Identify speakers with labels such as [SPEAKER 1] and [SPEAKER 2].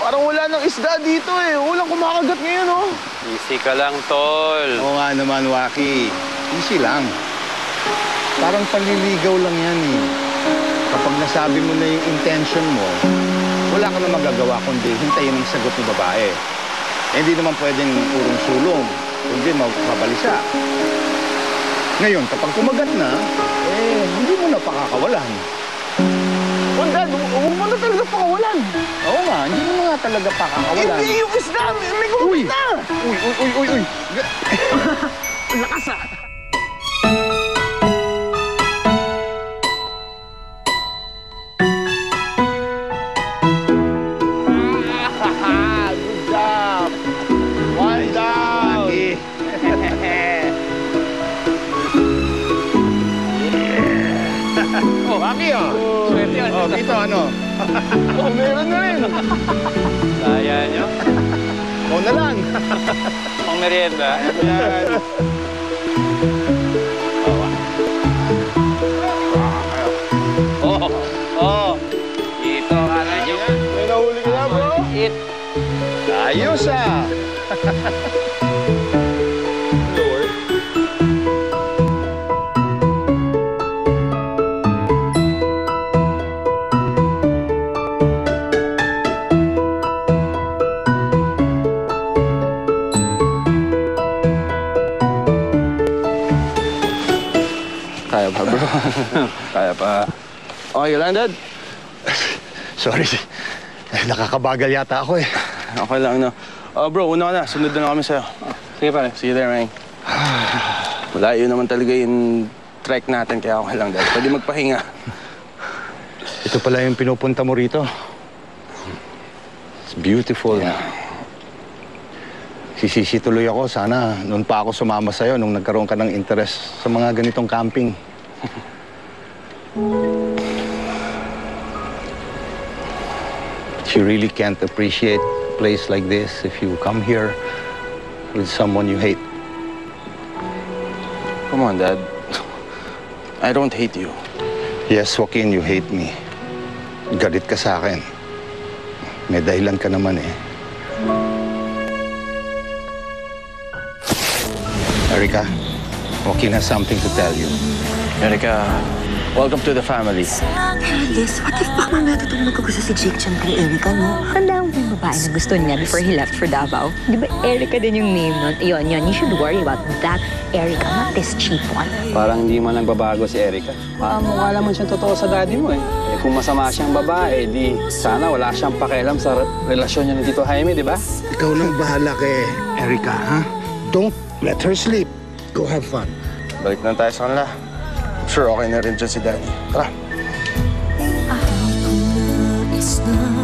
[SPEAKER 1] Parang wala nang isda dito eh. Walang kumakagat ngayon, oh.
[SPEAKER 2] Easy ka lang, tol.
[SPEAKER 3] Oo nga naman, Waki. Easy lang. Parang panliligaw lang yan eh. Kapag nasabi mo na yung intention mo, wala ka na magagawa kundi hintayin ang sagot ng babae. Eh, hindi naman pwedeng urong-sulong, kundi magkabalisa. Ngayon, kapag kumagat na, eh, hindi mo na pakakawalan.
[SPEAKER 1] Oh, Dad, huwag mo na talaga pakawalan.
[SPEAKER 3] Oo nga, hindi mo nga talaga pakakawalan.
[SPEAKER 1] Hindi yung isda! May kumapit na!
[SPEAKER 3] Uy!
[SPEAKER 1] Lakas ah! Good job! One down!
[SPEAKER 3] Oh, Waki, oh.
[SPEAKER 2] Swerte yun.
[SPEAKER 3] Oh, dito, ano?
[SPEAKER 1] Oh, meron na rin!
[SPEAKER 2] Kaya nyo.
[SPEAKER 3] Oh, na lang.
[SPEAKER 2] Pang merienda.
[SPEAKER 3] Yan.
[SPEAKER 2] Oh. Ito, ano nyo?
[SPEAKER 1] May nahuli ka na, bro?
[SPEAKER 2] Eat.
[SPEAKER 3] Ayos, ah.
[SPEAKER 2] Kaya pa, bro. Kaya pa. Okay lang, Dad.
[SPEAKER 3] Sorry. Nakakabagal yata ako eh.
[SPEAKER 2] Okay lang, no? Bro, una ka na. Sunod na kami sa'yo. Sige, pare. See you there, man. Malayo naman talaga yung trek natin, kaya okay lang, Dad. Pwede magpahinga.
[SPEAKER 3] Ito pala yung pinupunta mo rito. It's beautiful.
[SPEAKER 2] Yeah.
[SPEAKER 3] Sisisi tuloy ako. Sana noon pa ako sumama sa'yo nung nagkaroon ka ng interest sa mga ganitong camping. But you really can't appreciate a place like this if you come here with someone you hate.
[SPEAKER 2] Come on, Dad. I don't hate you.
[SPEAKER 3] Yes, Joaquin, you hate me. Galit ka sa akin. May dahilan ka naman eh. Erica, Joaquin has something to tell you.
[SPEAKER 2] Erica, welcome to the family.
[SPEAKER 4] Alice, what the fuck man natutulog ko sa si Jake dyan kay Erica, no? Tanda mo yung babae na gusto niya before he left for Davao? Di ba Erica din yung name nun? Yun, you should worry about that Erica, not this cheap one.
[SPEAKER 5] Parang hindi man nagbabago si Erica. Mukha naman siyang totoo sa daddy mo eh. Kung masama siyang babae, di sana wala siyang pakialam sa relasyon niya ni Tito Jaime, di ba?
[SPEAKER 3] Ikaw nang bahala kay Erica, ha? Don't let her sleep. Go have fun.
[SPEAKER 2] Balik na tayo sa kanila. I'm sure okay na rin dyan si Daddy. Tara.
[SPEAKER 4] It's not